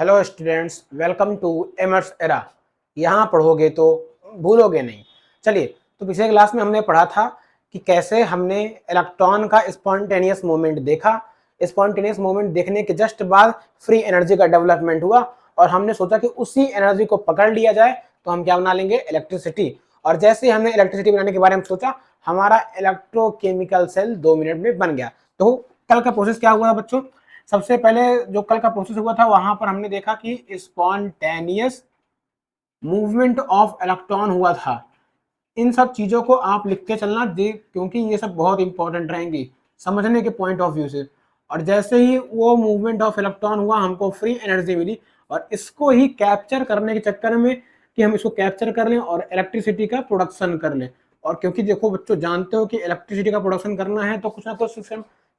Hello students, welcome to Emmer's era. यहाँ पढ़ोगे तो भूलोगे नहीं। चलिए, तो पिछले क्लास में हमने पढ़ा था कि कैसे हमने इलेक्ट्रॉन का स्पॉन्टेनियस मूवमेंट देखा। स्पॉन्टेनियस मूवमेंट देखने के जस्ट बाद फ्री एनर्जी का डेवलपमेंट हुआ और हमने सोचा कि उसी एनर्जी को पकड़ लिया जाए तो हम क्या बना लेंगे, इलेक्ट्रिसिटी। और जैसे ही हमने इलेक्ट्रिसिटी बनाने के बारे में सोचा, हमारा इलेक्ट्रोकेमिकल सेल 2 मिनट में बन गया। तो कल का प्रोसेस क्या हुआ था बच्चों? सबसे पहले जो कल का प्रोसेस हुआ था वहां पर हमने देखा कि स्पॉन्टेनियस मूवमेंट ऑफ इलेक्ट्रॉन हुआ था। इन सब चीजों को आप लिखते चलना क्योंकि ये सब बहुत इंपॉर्टेंट रहेंगी समझने के पॉइंट ऑफ व्यू से। और जैसे ही वो मूवमेंट ऑफ इलेक्ट्रॉन हुआ, हमको फ्री एनर्जी मिली और इसको ही कैप्चर करने के चक्कर में कि हम इसको कैप्चर कर लें और इलेक्ट्रिसिटी का प्रोडक्शन कर लें। और क्योंकि देखो बच्चों, जानते हो कि इलेक्ट्रिसिटी का प्रोडक्शन करना है तो कुछ ना कुछ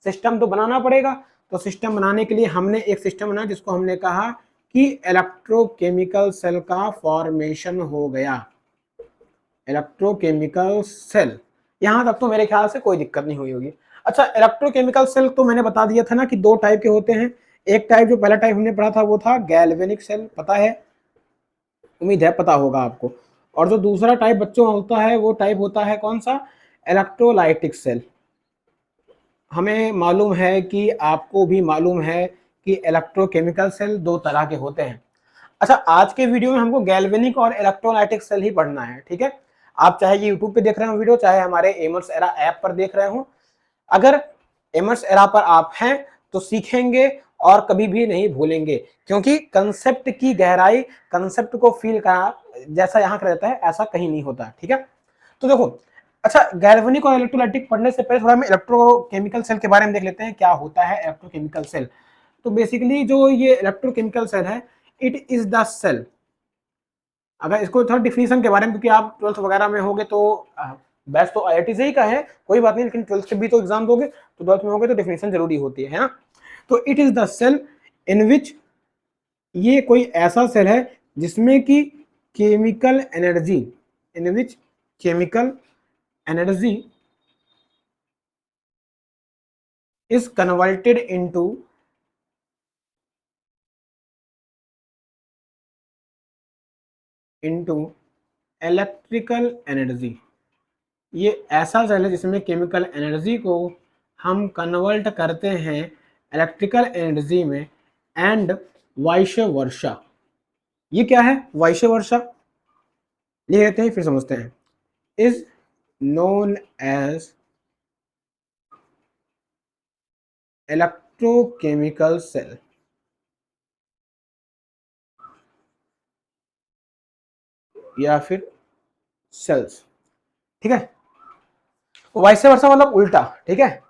सिस्टम तो बनाना पड़ेगा। तो सिस्टम बनाने के लिए हमने एक सिस्टम बनाया जिसको हमने कहा कि इलेक्ट्रोकेमिकल सेल का फॉर्मेशन हो गया। इलेक्ट्रोकेमिकल सेल, यहां तक तो मेरे ख्याल से कोई दिक्कत नहीं हुई होगी। अच्छा, इलेक्ट्रोकेमिकल सेल तो मैंने बता दिया था ना कि 2 टाइप के होते हैं। एक टाइप, जो पहला टाइप हमने पढ़ा था वो था गैल्वेनिक सेल, पता है, उम्मीद है पता होगा आपको। और जो दूसरा टाइप बच्चों होता है वो टाइप होता है कौन सा, इलेक्ट्रोलाइटिक सेल। हमें मालूम है कि आपको भी मालूम है कि इलेक्ट्रोकेमिकल सेल 2 तरह के होते हैं। अच्छा, आज के वीडियो में हमको गैल्वेनिक और इलेक्ट्रोलाइटिक सेल ही पढ़ना है, ठीक है। आप चाहे ये यूट्यूब पे देख रहे हो वीडियो, चाहे हमारे एमर्स एरा ऐप पर देख रहे हो, अगर एमर्स एरा पर आप हैं तो सीखेंगे और कभी भी नहीं भूलेंगे। क्योंकि कंसेप्ट की गहराई, कंसेप्ट को फील करना जैसा यहाँ कर रहता है ऐसा कहीं नहीं होता, ठीक है। तो देखो, अच्छा, गैल्वेनिक और इलेक्ट्रोलाइटिक पढ़ने से पहले थोड़ा हम इलेक्ट्रोकेमिकल सेल के बारे में देख लेते हैं क्या होता है इलेक्ट्रोकेमिकल सेल। तो बेसिकली जो ये इलेक्ट्रोकेमिकल सेल है, इट इज द सेल। अगर इसको थोड़ा डिफिनीशन के बारे में, क्योंकि आप 12th वगैरह में होगे तो बेस्ट तो आईआईटी से ही का है, कोई बात नहीं, लेकिन 12th के भी तो एग्जाम दोगे तो 12th में होगे तो डिफिनीशन जरूरी होती है ना। तो इट इज द सेल इन विच, ये कोई ऐसा सेल है जिसमें कि chemical energy, in which chemical energy is converted into electrical energy. ये ऐसा सेल है जिसमें केमिकल एनर्जी को हम कन्वर्ट करते हैं इलेक्ट्रिकल एनर्जी में, एंड वाइस वर्सा। ये क्या है वाइस वर्सा, लिख लेते हैं फिर समझते हैं। Is known as electrochemical cell या फिर सेल्स, ठीक है। वाइस वर्सा मतलब उल्टा, ठीक है।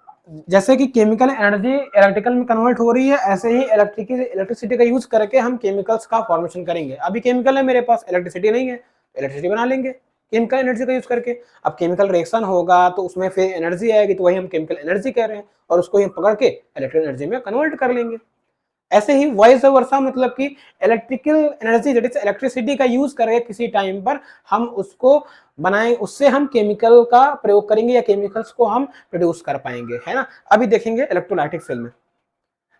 जैसे कि केमिकल एनर्जी इलेक्ट्रिकल में कन्वर्ट हो रही है, ऐसे ही इलेक्ट्रिसिटी का यूज करके हम केमिकल्स का फॉर्मेशन करेंगे। अभी केमिकल है मेरे पास, इलेक्ट्रिसिटी नहीं है, इलेक्ट्रिसिटी बना लेंगे केमिकल एनर्जी का यूज करके। अब केमिकल रिएक्शन होगा तो उसमें फिर एनर्जी आएगी, तो वही हम केमिकल एनर्जी कह रहे हैं, और उसको हम पकड़ के इलेक्ट्रिकल एनर्जी में कन्वर्ट कर लेंगे। ऐसे ही वाइस वर्सा मतलब कि electrical energy that is electricity का यूज करके किसी टाइम पर हम उसको बनाएं, उससे हम केमिकल का प्रयोग करेंगे या केमिकल्स को हम प्रोड्यूस कर पाएंगे, है ना। अभी देखेंगे इलेक्ट्रोलाइटिक सेल में।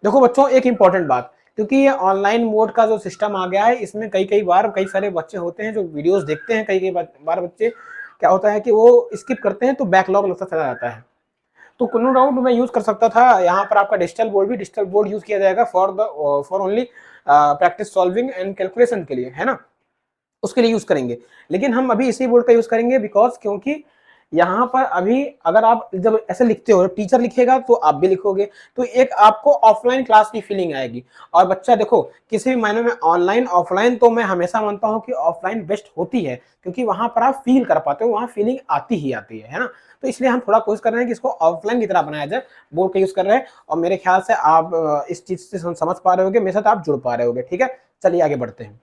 देखो बच्चों, एक इंपॉर्टेंट बात, क्योंकि ये ऑनलाइन मोड का जो सिस्टम आ गया है, इसमें कई बार कई सारे बच्चे होते हैं जो वीडियोस देखते हैं, कई बार बच्चे क्या होता है कि वो स्किप करते हैं तो बैकलॉग लगता चला जाता है। तो नो डाउट मैं यूज कर सकता था यहाँ पर आपका डिजिटल बोर्ड यूज किया जाएगा for only practice solving and calculation के लिए, है ना, उसके लिए यूज करेंगे। लेकिन हम अभी इसी बोर्ड का यूज करेंगे बिकॉज क्योंकि यहाँ पर अभी अगर आप जब ऐसे लिखते हो, टीचर लिखेगा तो आप भी लिखोगे, तो एक आपको ऑफलाइन क्लास की फीलिंग आएगी। और बच्चा देखो, किसी भी मायने में ऑनलाइन ऑफलाइन तो मैं हमेशा मानता हूँ कि ऑफलाइन बेस्ट होती है, क्योंकि वहां पर आप फील कर पाते हो, वहां फीलिंग आती ही आती है ना। तो इसलिए हम थोड़ा कोशिश कर रहे हैं कि इसको ऑफलाइन की तरह बनाया जाए, बोर्ड का यूज कर रहे हैं। और मेरे ख्याल से आप इस चीज से समझ पा रहे होगे, मेरे साथ आप जुड़ पा रहे होगे, ठीक है। चलिए आगे बढ़ते हैं।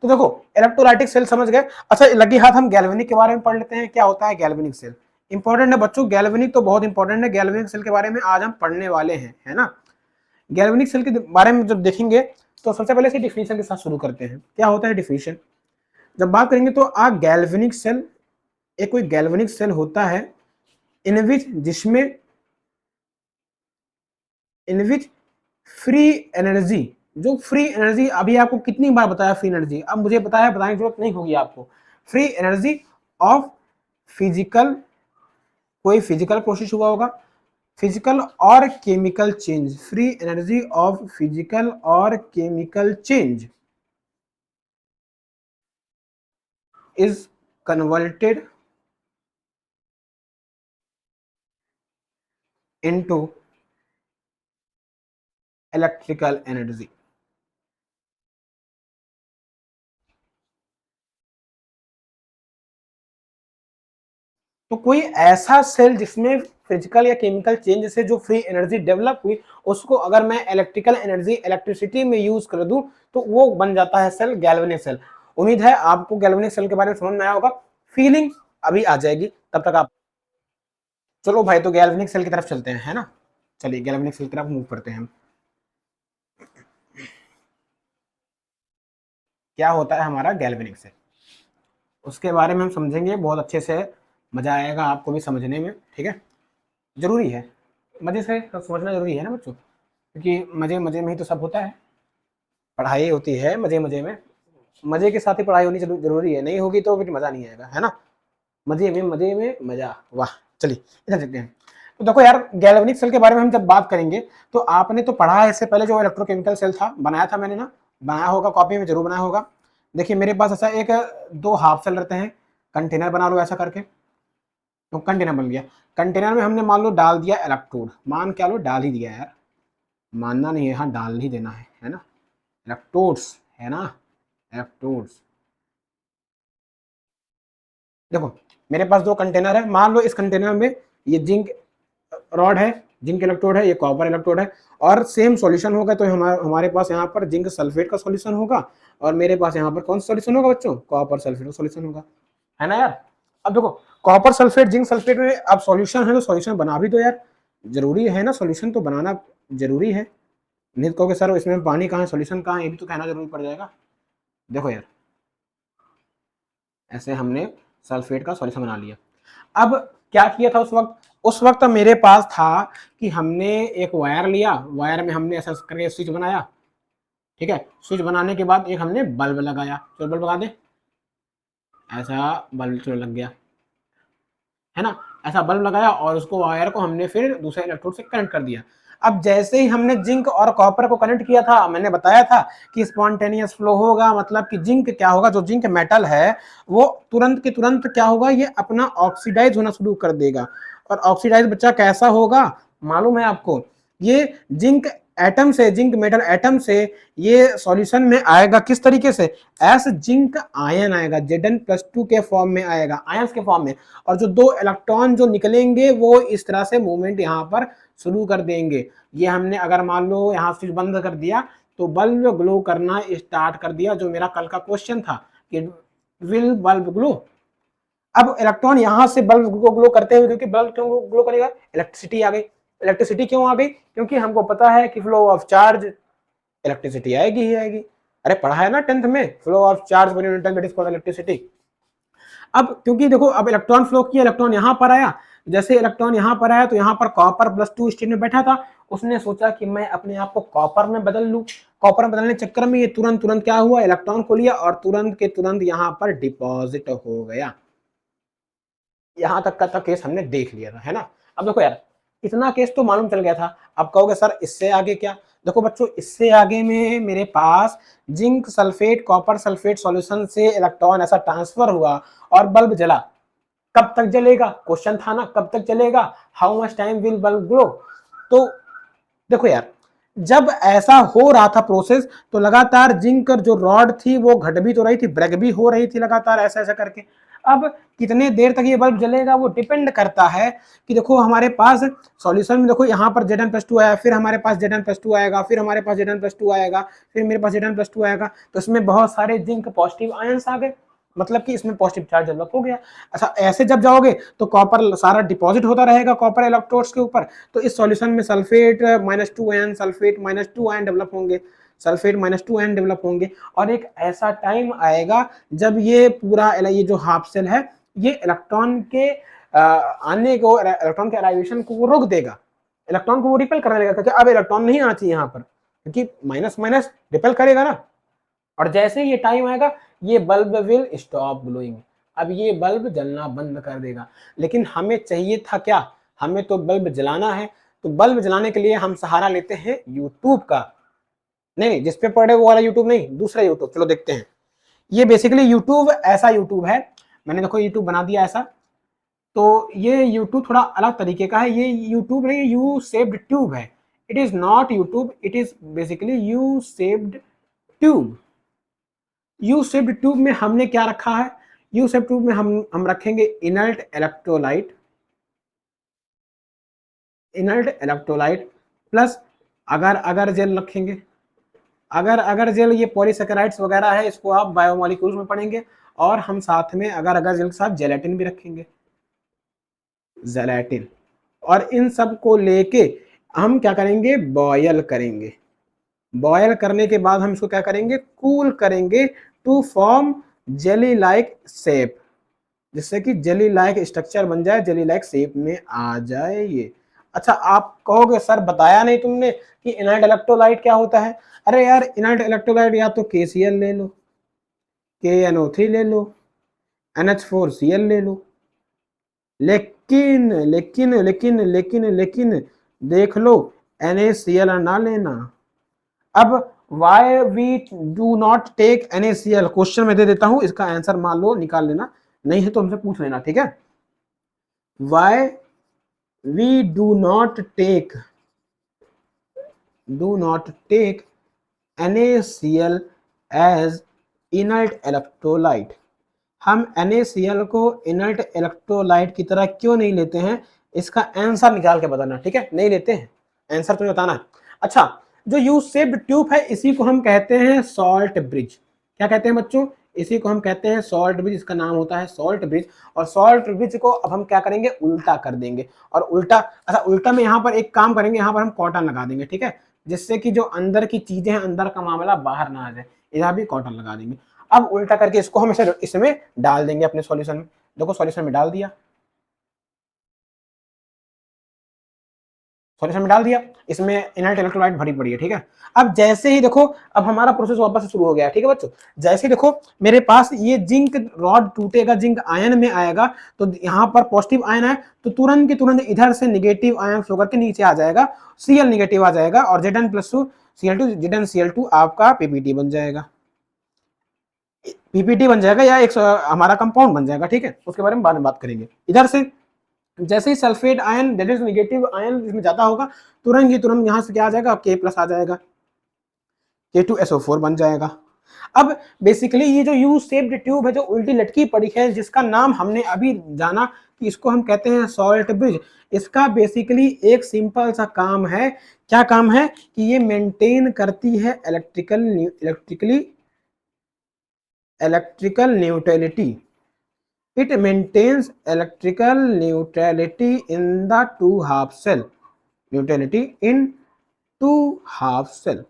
तो देखो, इलेक्ट्रोलाइटिक सेल समझ गए। अच्छा, लगी हाथ हम गैल्वेनिक के बारे में पढ़ लेते हैं, क्या होता है गैल्वेनिक सेल। इंपॉर्टेंट है बच्चों, गैल्वेनिक तो बहुत इंपॉर्टेंट है। गैल्वेनिक सेल के बारे में आज हम पढ़ने वाले हैं, है ना। गैल्वेनिक सेल के बारे में जब देखेंगे तो सबसे पहले इसकी डिफिनीशन के साथ शुरू करते हैं। क्या होता है डिफिनीशन, जब बात करेंगे तो गैल्वेनिक सेल, एक कोई गैल्वेनिक सेल होता है इन विच फ्री एनर्जी जो फ्री एनर्जी, अभी आपको कितनी बार बताया फ्री एनर्जी, अब मुझे बताया, बताने की जरूरत नहीं होगी आपको। फ्री एनर्जी ऑफ फिजिकल, कोई फिजिकल प्रोसेस हुआ होगा, फिजिकल और chemical change, free energy of physical और chemical change is converted into electrical energy. तो कोई ऐसा सेल जिसमें फिजिकल या केमिकल चेंज से जो फ्री एनर्जी डेवलप हुई, उसको अगर मैं इलेक्ट्रिकल एनर्जी, इलेक्ट्रिसिटी में यूज कर दूं, तो वो बन जाता है सेल गैल्वेनिक सेल। उम्मीद है आपको गैल्वेनिक सेल के बारे में समझ में आया होगा, फीलिंग अभी आ जाएगी, तब तक आप, चलो भाई तो गैल्वेनिक सेल की तरफ चलते हैं, है ना। चलिए गैल्वेनिक सेल की तरफ मूव करते हैं हम। क्या होता है हमारा गैल्वेनिक सेल, उसके बारे में हम समझेंगे बहुत अच्छे से, मजा आएगा आपको भी समझने में, ठीक है। जरूरी है, मजे से समझना जरूरी है ना बच्चों, क्योंकि मजे मजे में ही तो सब होता है। पढ़ाई होती है मजे मजे में, मजे के साथ ही पढ़ाई होनी जरूरी है, नहीं होगी तो फिर मजा नहीं आएगा, है ना। मजे में मजा, वाह। चलिए इधर देखते हैं। तो देखो यार, गैल्वेनिक सेल के बारे में हम जब बात करेंगे, तो आपने तो पढ़ा है इससे पहले, जो इलेक्ट्रोकेमिकल सेल था, बनाया था मैंने ना, बनाया होगा, कॉपी में जरूर बनाया होगा। देखिए मेरे पास ऐसा एक दो हाफ सेल रहते हैं, कंटेनर बना लो ऐसा करके, तो कंटेनर बन गया। कंटेनर में हमने मान लो डाल दिया इलेक्ट्रोड, मान क्या लो, डाल ही दिया यार, मानना नहीं है, हाँ डाल ही देना है ना, इलेक्ट्रोड्स, है ना, इलेक्ट्रोड्स। देखो मेरे पास दो कंटेनर है, मान लो इस कंटेनर में ये जिंक रॉड है, जिंक इलेक्ट्रोड है, ये कॉपर इलेक्ट्रोड है, और सेम सॉल्यूशन होगा, तो हमारे पास यहाँ पर जिंक सल्फेट का सॉल्यूशन होगा, और मेरे पास यहाँ पर कौन सा सॉल्यूशन होगा बच्चों, कॉपर सल्फेट का सॉल्यूशन होगा, है ना यार। अब देखो कॉपर सल्फेट जिंक सल्फेट में अब सॉल्यूशन है, तो सॉल्यूशन बना भी दो यार, जरूरी है ना, सॉल्यूशन तो बनाना जरूरी है। नहीं तो कहोगे सर इसमें पानी कहाँ है, सॉल्यूशन कहाँ है, ये भी तो कहना जरूरी पड़ जाएगा। देखो यार, ऐसे हमने सल्फेट का सॉल्यूशन बना लिया। अब क्या किया था उस वक्त मेरे पास था कि हमने एक वायर लिया, वायर में हमने ऐसा करके स्विच बनाया, ठीक है। स्विच बनाने के बाद एक हमने बल्ब लगाया, तो बल्ब लगा दे, ऐसा बल्ब तो लग गया, है ना। ऐसा बल्ब लगाया और उसको, वायर को हमने फिर दूसरे इलेक्ट्रोड से कनेक्ट कर दिया। अब जैसे ही हमने जिंक और कॉपर को कनेक्ट किया था, मैंने बताया था कि स्पॉन्टेनियस फ्लो होगा, मतलब कि जिंक क्या होगा, जो जिंक मेटल है वो तुरंत के तुरंत क्या होगा, ये अपना ऑक्सीडाइज होना शुरू कर देगा। और ऑक्सीडाइज बच्चा कैसा होगा मालूम है आपको, ये जिंक एटम से, जिंक मेटल एटम से ये सॉल्यूशन में आएगा किस तरीके से, एस जिंक आयन आएगा, Zn+2 के फॉर्म में आएगा, आयंस के फॉर्म में। और जो दो इलेक्ट्रॉन जो निकलेंगे वो इस तरह से मूवमेंट यहाँ पर शुरू कर देंगे। ये हमने अगर मान लो यहाँ स्विच बंद कर दिया, तो बल्ब ग्लो करना स्टार्ट कर दिया, जो मेरा कल का क्वेश्चन था कि विल बल्ब ग्लो। अब इलेक्ट्रॉन यहाँ से बल्ब को ग्लो करते हुए, क्योंकि बल्ब क्यों ग्लो करेगा, इलेक्ट्रिसिटी आ गई। इलेक्ट्रिसिटी क्यों आ गई, क्योंकि हमको पता है कि फ्लो ऑफ चार्ज, इलेक्ट्रिसिटी आएगी ही आएगी। अरे पढ़ा है ना 10th में, flow of charge when unit time that is called electricity. अब क्योंकि देखो अब इलेक्ट्रॉन फ्लो किया, इलेक्ट्रॉन यहाँ पर आया, जैसे इलेक्ट्रॉन यहाँ पर आया तो यहाँ पर कॉपर+2 स्टेट में बैठा था, उसने सोचा कि मैं अपने आप को कॉपर में बदल लूं। कॉपर में बदलने चक्कर में ये तुरंत तुरंत क्या हुआ, इलेक्ट्रॉन को लिया और तुरंत के तुरंत यहाँ पर डिपॉजिट हो गया। यहाँ तक का केस हमने देख लिया था, है ना। अब देखो यार, इतना केस तो मालूम चल गया था। अब कहोगे सर इससे आगे क्या, देखो बच्चों इससे आगे में मेरे पास zinc sulphate copper sulphate solution से इलेक्ट्रॉन ऐसा ट्रांसफर हुआ और बल्ब जला। कब तक जलेगा, क्वेश्चन था ना, कब तक जलेगा, how much time will bulb glow. तो देखो यार, जब ऐसा हो रहा था प्रोसेस, तो लगातार जिंक जो रॉड थी वो घट भी तो रही थी, ब्रेक भी हो रही थी लगातार, ऐसा ऐसा करके। अब कितने देर तक ये बल्ब जलेगा वो डिपेंड करता है कि देखो हमारे पास सॉल्यूशन में, देखो यहाँ पर Zn+2 आया, फिर हमारे पास Zn+2 आएगा, फिर हमारे पास Zn+2 आएगा, फिर मेरे पास Zn+2 आएगा, तो इसमें बहुत सारे जिंक पॉजिटिव आयंस आ गए, मतलब कि इसमें पॉजिटिव चार्ज डेवलप हो गया। अच्छा ऐसे जब जाओगे तो कॉपर सारा डिपॉजिट होता रहेगा कॉपर इलेक्ट्रोड्स के ऊपर, तो इस सॉल्यूशन में sulphate -2 ion, sulphate -2 ion develop होंगे, सल्फेट -2 आयन डेवलप होंगे। और एक ऐसा टाइम आएगा जब ये पूरा ये जो हाफ सेल है ये इलेक्ट्रॉन के आने को, इलेक्ट्रॉन के अराइवेशन को वो रोक देगा, इलेक्ट्रॉन को वो रिपेल करने लगेगा, क्योंकि अब इलेक्ट्रॉन नहीं आना चाहिए यहाँ पर, क्योंकि माइनस माइनस रिपेल करेगा ना। और जैसे ये टाइम आएगा ये बल्ब विल स्टॉप ग्लोइंग, अब ये बल्ब जलना बंद कर देगा। लेकिन हमें चाहिए था क्या, हमें तो बल्ब जलाना है। तो बल्ब जलाने के लिए हम सहारा लेते हैं यूट्यूब का। नहीं जिस पे पढ़े वो वाला यूट्यूब नहीं, दूसरा यूट्यूब, चलो देखते हैं। ये बेसिकली यूट्यूब ऐसा यूट्यूब है, मैंने देखो यूट्यूब बना दिया ऐसा। तो ये यूट्यूब थोड़ा अलग तरीके का है, ये यूट्यूब नहीं यू सेव्ड ट्यूब है। It is not YouTube, it is basically you saved tube. You saved tube में हमने क्या रखा है, यू सेव्ड ट्यूब में हम रखेंगे inert electrolyte, inert electrolyte plus अगर अगर जेल रखेंगे। अगर अगर जेल ये पॉलीसेकेराइड्स वगैरह है, इसको आप बायोमोलिक्यूल्स में पढ़ेंगे। और हम साथ में अगर अगर जेल के साथ जेलेटिन भी रखेंगे, जेलेटिन। और इन सब को लेके हम क्या करेंगे, बॉयल करेंगे। बॉयल करने के बाद हम इसको क्या करेंगे, कूल करेंगे to form jelly like shape, जिससे कि जेली लाइक स्ट्रक्चर बन जाए, जेली लाइक शेप में आ जाए ये। अच्छा आप कहोगे सर बताया नहीं तुमने कि इनर्ट इलेक्ट्रोलाइट क्या होता है। अरे यार इनर्ट इलेक्ट्रोलाइट या तो KCl ले लो, KNO3 ले लो, NH4Cl ले लो। लेकिन लेकिन लेकिन लेकिन लेकिन देख लो NaCl ना लेना। अब why we do not take NaCl, question में दे देता हूं, इसका आंसर मान लो निकाल लेना, नहीं है तो हमसे पूछ लेना, ठीक है। Why we do not take NaCl as inert electrolyte. हम NaCl को इनर्ट इलेक्ट्रोलाइट की तरह क्यों नहीं लेते हैं, इसका आंसर निकाल के बताना, ठीक है। नहीं लेते हैं, आंसर तुम्हें बताना है। अच्छा जो यू शेप्ड ट्यूब है इसी को हम कहते हैं सॉल्ट ब्रिज। क्या कहते हैं बच्चों, इसी को हम कहते हैं सॉल्ट ब्रिज, इसका नाम होता है सॉल्ट ब्रिज। और सॉल्ट ब्रिज को अब हम क्या करेंगे, उल्टा कर देंगे। और उल्टा, अच्छा उल्टा में यहाँ पर एक काम करेंगे, यहाँ पर हम कॉटन लगा देंगे, ठीक है, जिससे कि जो अंदर की चीजें हैं, अंदर का मामला बाहर ना आ जाए, इधर भी कॉटन लगा देंगे। अब उल्टा करके इसको हम इसे इसमें डाल देंगे अपने सॉल्यूशन में। देखो सॉल्यूशन में डाल दिया, सॉल्यूशन में डाल दिया, इसमें इनर्ट इलेक्ट्रोलाइट भरी पड़ी है, ठीक है। अब जैसे ही देखो, अब हमारा प्रोसेस वापस से शुरू हो गया, ठीक है बच्चों। जैसे ही देखो मेरे पास ये जिंक रॉड टूटेगा, जिंक आयन में आएगा, तो यहाँ पर पॉजिटिव आयन है, तो तुरंत की तुरंत इधर से निगेटिव आयन फ्लो करके नीचे आ जाएगा, Cl निगेटिव आ जाएगा, और Zn+2 Cl2 Zn आपका पीपीटी बन जाएगा, पीपीटी बन जाएगा, या एक हमारा कंपाउंड बन जाएगा, ठीक है। उसके बारे में बाद में बात करेंगे। इधर से जैसे ही sulphate ion, that is negative ion इसमें ज्यादा होगा, तुरंत ही तुरंत यहाँ से क्या आ जाएगा, K+ आ जाएगा, K2SO4 बन जाएगा। अब बेसिकली ये जो यू शेप्ड ट्यूब है, जो उल्टी लटकी पड़ी है, जिसका नाम हमने अभी जाना कि इसको हम कहते हैं सॉल्ट ब्रिज। इसका बेसिकली एक सिंपल सा काम है, क्या काम है कि ये मेंटेन करती है electrical neutrality. It maintains electrical neutrality in the two half cell. Neutrality in two half cell.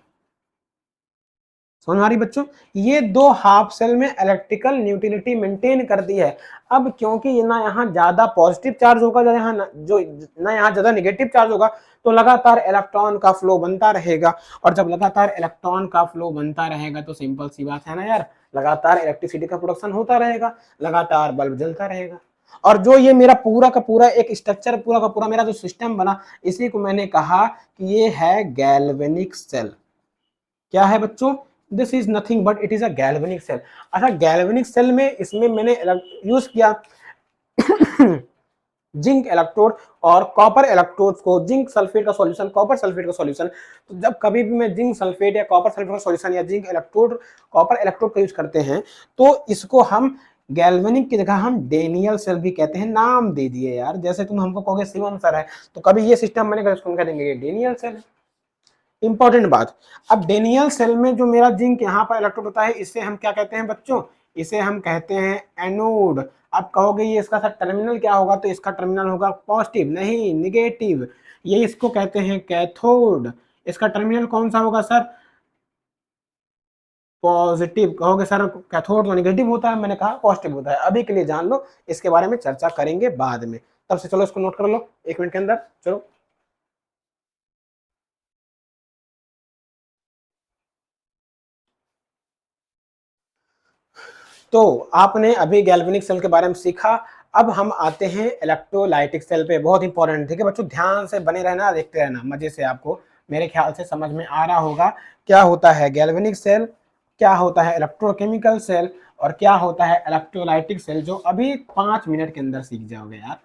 समझ आ रही बच्चों, ये दो हाफ सेल में इलेक्ट्रिकल न्यूट्रलिटी मेंटेन करती है। अब क्योंकि ना यहाँ ज्यादा पॉजिटिव चार्ज होगा, यहाँ ना यहाँ ज्यादा नेगेटिव चार्ज होगा, तो लगातार इलेक्ट्रॉन का फ्लो बनता रहेगा। और जब लगातार इलेक्ट्रॉन का फ्लो बनता रहेगा तो सिंपल सी बात है ना यार, लगातार इलेक्ट्रिसिटी का प्रोडक्शन होता रहेगा, लगातार बल्ब जलता रहेगा। और जो ये मेरा पूरा का पूरा एक स्ट्रक्चर, पूरा का पूरा मेरा जो सिस्टम बना, इसी को मैंने कहा कि ये है गैल्वेनिक सेल। क्या है बच्चों, this is nothing but it is a galvanic cell. अच्छा गैल्वेनिक सेल में इसमें मैंने यूज किया जिंक इलेक्ट्रोड और कॉपर इलेक्ट्रोड को, जिंक सल्फेट का सॉल्यूशन, कॉपर सल्फेट का सॉल्यूशन। तो जब कभी भी मैं जिंक सल्फेट या कॉपर सल्फेट का सॉल्यूशन या जिंक इलेक्ट्रोड कॉपर इलेक्ट्रोड का यूज करते हैं, तो इसको हम गैल्वेनिक की जगह हम डेनियल सेल भी कहते हैं। नाम दे दिए यार, जैसे तुम हमको कहोगे शिवम सर है, तो कभी ये सिस्टम मैंने कह देंगे डेनियल सेल। इंपॉर्टेंट बात, अब डेनियल सेल में जो मेरा जिंक यहाँ पर इलेक्ट्रोड होता है, इसे हम क्या कहते हैं बच्चों, इसे हम कहते हैं एनोड। आप कहोगे ये इसका सर टर्मिनल क्या होगा, तो इसका टर्मिनल होगा पॉजिटिव, नहीं निगेटिव। ये इसको कहते हैं कैथोड। इसका टर्मिनल कौन सा होगा सर, पॉजिटिव। कहोगे सर कैथोड तो निगेटिव होता है, मैंने कहा पॉजिटिव होता है। अभी के लिए जान लो, इसके बारे में चर्चा करेंगे बाद में। तब से चलो इसको नोट कर लो 1 मिनट के अंदर, चलो। तो आपने अभी गैल्वेनिक सेल के बारे में सीखा। अब हम आते हैं इलेक्ट्रोलाइटिक सेल पे। बहुत इंपॉर्टेंट, ठीक है बच्चों, ध्यान से बने रहना, देखते रहना मजे से। आपको मेरे ख्याल से समझ में आ रहा होगा क्या होता है गैल्वेनिक सेल, क्या होता है इलेक्ट्रोकेमिकल सेल, और क्या होता है इलेक्ट्रोलाइटिक सेल, जो अभी 5 मिनट के अंदर सीख जाओगे यार।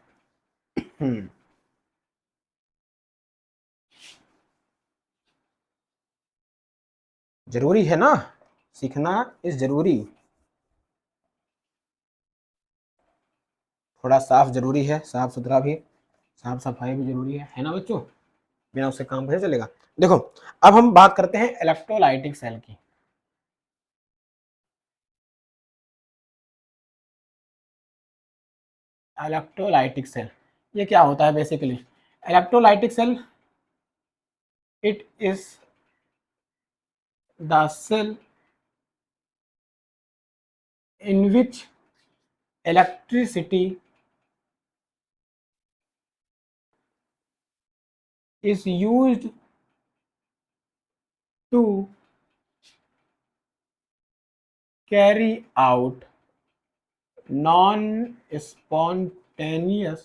जरूरी है ना, सीखना इज जरूरी। थोड़ा साफ जरूरी है, साफ सुथरा भी, साफ सफाई भी जरूरी है ना बच्चों। बिना उससे काम कैसे चलेगा। देखो अब हम बात करते हैं इलेक्ट्रोलाइटिक सेल की। इलेक्ट्रोलाइटिक सेल ये क्या होता है basically. Electrolytic cell it is the cell in which electricity is used to carry out non-spontaneous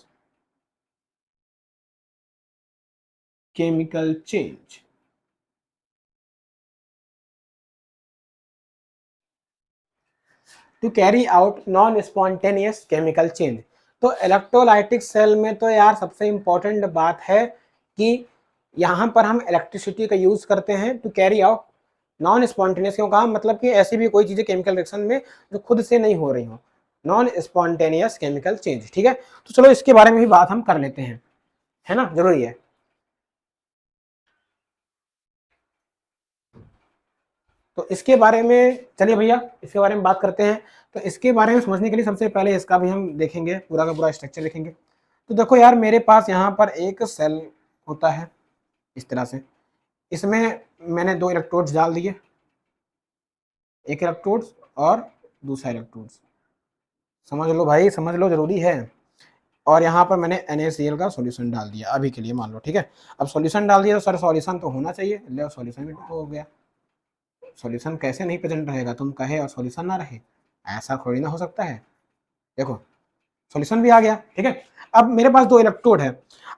chemical change. To carry out non spontaneous chemical change. तो इलेक्ट्रोलाइटिक सेल में तो यार सबसे इंपॉर्टेंट बात है कि यहाँ पर हम इलेक्ट्रिसिटी का यूज करते हैं to carry out non spontaneous. क्यों कहा, मतलब कि ऐसी भी कोई चीजें केमिकल रिएक्शन में जो खुद से नहीं हो रही हो, नॉन स्पॉन्टेनियस केमिकल चेंज। ठीक है, तो चलो इसके बारे में भी बात हम कर लेते हैं, है ना, जरूरी है। तो इसके बारे में चलिए भैया इसके बारे में बात करते हैं। तो इसके बारे में समझने के लिए सबसे पहले इसका भी हम देखेंगे, पूरा का पूरा स्ट्रक्चर देखेंगे। तो देखो यार, मेरे पास यहाँ पर एक सेल होता है इस तरह से, इसमें मैंने 2 इलेक्ट्रोड्स डाल दिए, एक इलेक्ट्रोड्स और दूसरा इलेक्ट्रोड्स, समझ लो भाई, समझ लो, जरूरी है। और यहाँ पर मैंने NaCl का सॉल्यूशन डाल दिया अभी के लिए, मान लो, ठीक है। अब सॉल्यूशन डाल दिया तो सर सॉल्यूशन तो होना चाहिए, ले सॉल्यूशन भी तो हो गया। सॉल्यूशन कैसे नहीं प्रेजेंट रहेगा, तुम कहे और सॉल्यूशन ना रहे, ऐसा थोड़ी ना हो सकता है। देखो सॉल्यूशन भी आ गया, ठीक है। अब मेरे पास 2 इलेक्ट्रोड है।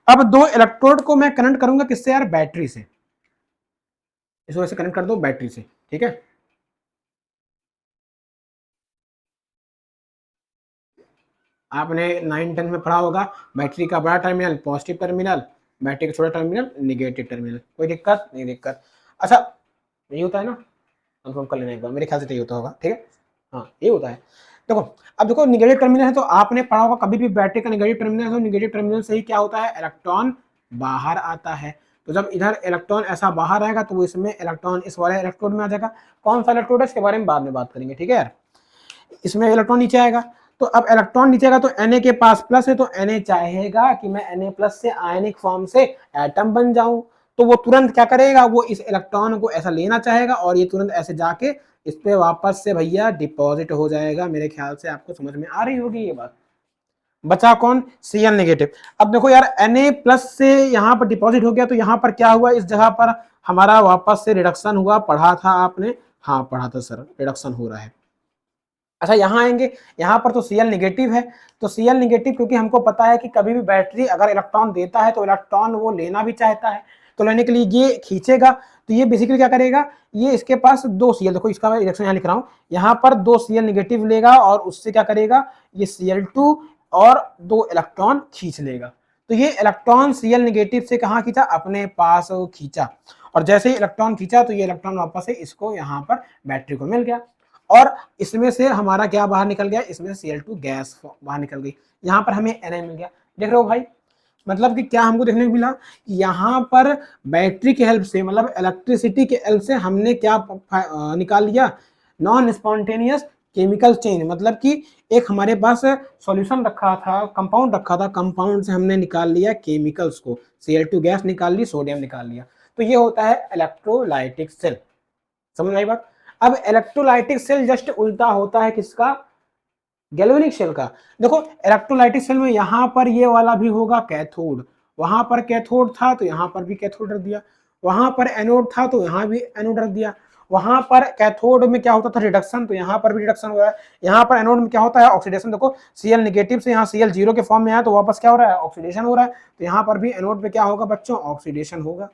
अब 2 इलेक्ट्रोड को मैं कनेक्ट करूंगा किससे यार, बैटरी से। इस वजह से कनेक्ट कर दो बैटरी से, ठीक है। आपने 9-10 में पढ़ा होगा, बैटरी का बड़ा टर्मिनल पॉजिटिव टर्मिनल, बैटरी का छोटा टर्मिनल निगेटिव टर्मिनल। कोई दिक्कत नहीं, दिक्कत। अच्छा यही होता है ना, कंफर्म कर लेना एक बार, मेरे ख्याल से यही होता होगा, ठीक है। हाँ ये होता है। देखो अब देखो निगेटिव टर्मिनल है तो आपने पढ़ा होगा कभी भी बैटरी का निगेटिव टर्मिनल है तो निगेटिव टर्मिनल से ही क्या होता है, इलेक्ट्रॉन बाहर आता है। तो जब इधर इलेक्ट्रॉन ऐसा बाहर आएगा तो इसमें इलेक्ट्रॉन इस वाले इलेक्ट्रोड में आ जाएगा। कौन सा इलेक्ट्रोड है इसके बारे में बाद में बात करेंगे, ठीक है यार। इसमें इलेक्ट्रॉन नीचे आएगा, तो अब इलेक्ट्रॉन नीचे आएगा तो Na के पास प्लस है, तो Na चाहेगा कि मैं Na प्लस से आयनिक फॉर्म से एटम बन जाऊं। तो वो तुरंत क्या करेगा, वो इस इलेक्ट्रॉन को ऐसा लेना चाहेगा और ये तुरंत ऐसे जाके इस पे वापस से भैया डिपॉजिट हो जाएगा। मेरे ख्याल से आपको समझ में आ रही होगी ये बात। बचा कौन, Cl नेगेटिव। अब देखो यार Na प्लस से यहाँ पर डिपॉजिट हो गया, तो यहाँ पर क्या हुआ, इस जगह पर हमारा वापस से रिडक्शन हुआ। पढ़ा था आपने, हाँ पढ़ा था सर, रिडक्शन हो रहा है। अच्छा यहाँ आएंगे, यहाँ पर तो Cl नेगेटिव है, तो Cl नेगेटिव क्योंकि हमको पता है कि कभी भी बैटरी अगर इलेक्ट्रॉन देता है तो इलेक्ट्रॉन वो लेना भी चाहता है, तो लेने के लिए ये खींचेगा। तो ये बेसिकली क्या करेगा, ये इसके पास 2 Cl, देखो इसका मैं रिएक्शन यहाँ लिख रहा हूँ, यहाँ पर 2 Cl नेगेटिव लेगा और उससे क्या करेगा, ये Cl2 और 2 इलेक्ट्रॉन खींच लेगा। तो ये इलेक्ट्रॉन Cl नेगेटिव से कहाँ खींचा, अपने पास खींचा, और जैसे ही इलेक्ट्रॉन खींचा तो ये इलेक्ट्रॉन वापस से इसको यहाँ पर बैटरी को मिल गया, और इसमें से हमारा क्या बाहर निकल गया, इसमें से Cl2 गैस बाहर निकल गई। यहाँ पर हमें Na मिल गया। देख रहे हो भाई, मतलब कि क्या हमको देखने को मिला, यहाँ पर बैटरी के हेल्प से, मतलब इलेक्ट्रिसिटी के हेल्प से हमने क्या निकाल लिया, नॉन स्पॉन्टेनियस केमिकल चेंज। मतलब कि एक हमारे पास सॉल्यूशन रखा था, कंपाउंड रखा था, कंपाउंड से हमने निकाल लिया केमिकल्स को, Cl2 गैस निकाल ली, सोडियम निकाल लिया। तो ये होता है इलेक्ट्रोलाइटिक सेल। समझ में आई बात। अब इलेक्ट्रोलाइटिक सेल जस्ट उल्टा होता है किसका, गैल्वेनिक सेल का। देखो इलेक्ट्रोलाइटिक सेल में यहाँ पर ये वाला भी होगा कैथोड, वहां पर कैथोड था तो यहाँ पर भी कैथोड रख दिया, वहां पर एनोड था तो यहाँ भी एनोड रख दिया, वहां पर कैथोड में क्या होता था, रिडक्शन, तो यहाँ पर भी रिडक्शन हो रहा है। यहाँ पर एनोड में क्या होता है, ऑक्सीडेशन। देखो Cl नेगेटिव से यहाँ Cl जीरो के फॉर्म में आया तो वापस क्या हो रहा है, ऑक्सीडेशन हो रहा है। तो यहाँ पर भी एनोड पे क्या होगा बच्चों, ऑक्सीडेशन होगा।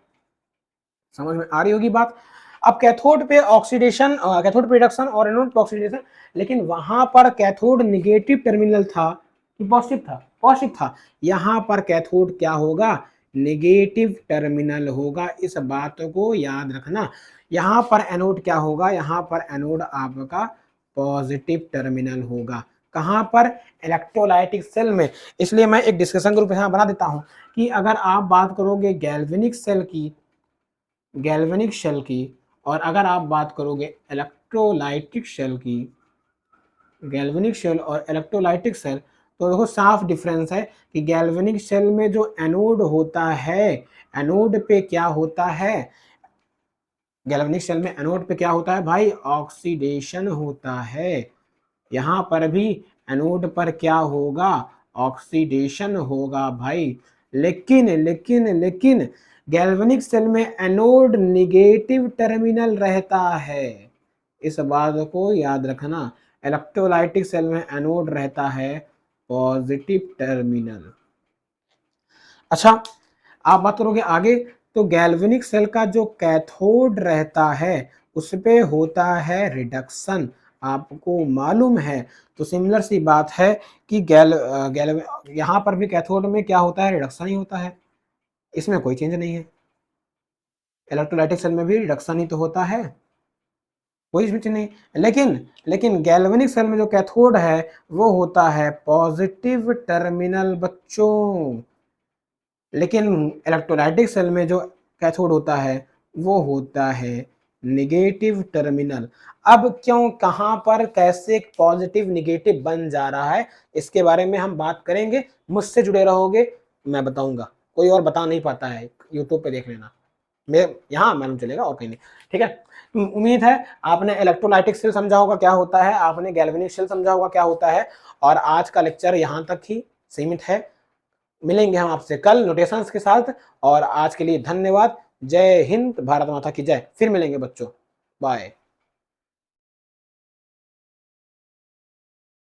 समझ में आ रही होगी बात। अब कैथोड पे ऑक्सीडेशन, कैथोड पे रिडक्शन और एनोड पे ऑक्सीडेशन, लेकिन वहां पर कैथोड नेगेटिव टर्मिनल था कि पॉजिटिव था, पॉजिटिव था। यहाँ पर कैथोड क्या होगा, नेगेटिव टर्मिनल होगा। इस बात को याद रखना। यहाँ पर एनोड क्या होगा, यहाँ पर एनोड आपका पॉजिटिव टर्मिनल होगा। कहाँ पर, इलेक्ट्रोलाइटिक सेल में। इसलिए मैं एक डिस्कशन ग्रुप यहाँ बना देता हूँ कि अगर आप बात करोगे गैल्वेनिक सेल की, गैल्वेनिक शेल की, और अगर आप बात करोगे इलेक्ट्रोलाइटिक शेल की, गैल्वेनिक शेल और इलेक्ट्रोलाइटिक शेल, तो देखो साफ डिफरेंस है कि गैल्वेनिक शेल में जो एनोड होता है, एनोड पे क्या होता है, गैल्वेनिक शेल में एनोड पे क्या होता है भाई, ऑक्सीडेशन होता है। यहाँ पर भी एनोड पर क्या होगा, ऑक्सीडेशन होगा भाई। लेकिन लेकिन लेकिन गैल्वेनिक सेल में एनोड नेगेटिव टर्मिनल रहता है। इस बात को याद रखना। इलेक्ट्रोलाइटिक सेल में एनोड रहता है पॉजिटिव टर्मिनल। अच्छा, आप बात करोगे आगे, तो गैल्वेनिक सेल का जो कैथोड रहता है उस पे होता है रिडक्शन, आपको मालूम है। तो सिमिलर सी बात है कि यहाँ पर भी कैथोड में क्या होता है, रिडक्शन ही होता है, इसमें कोई चेंज नहीं है। इलेक्ट्रोलाइटिक सेल में भी रिडक्शन ही तो होता है, कोई इसमें चेंज नहीं। लेकिन गैल्वेनिक सेल में जो कैथोड है वो होता है पॉजिटिव टर्मिनल बच्चों। लेकिन इलेक्ट्रोलाइटिक सेल में जो कैथोड होता है वो होता है नेगेटिव टर्मिनल। अब क्यों, कहां पर, कैसे पॉजिटिव नेगेटिव बन जा रहा है, इसके बारे में हम बात करेंगे। मुझसे जुड़े रहोगे, मैं बताऊंगा, कोई और बता नहीं पाता है, यूट्यूब पे देख लेना, मेरे यहाँ मालूम चलेगा और कहीं नहीं। ठीक है, उम्मीद है आपने इलेक्ट्रोलाइटिक सेल समझा होगा क्या होता है, आपने गैल्वेनिक सेल समझा होगा क्या होता है। और आज का लेक्चर यहाँ तक ही सीमित है। मिलेंगे हम आपसे कल नोटेशंस के साथ, और आज के लिए धन्यवाद। जय हिंद, भारत माता की जय। फिर मिलेंगे बच्चों, बाय।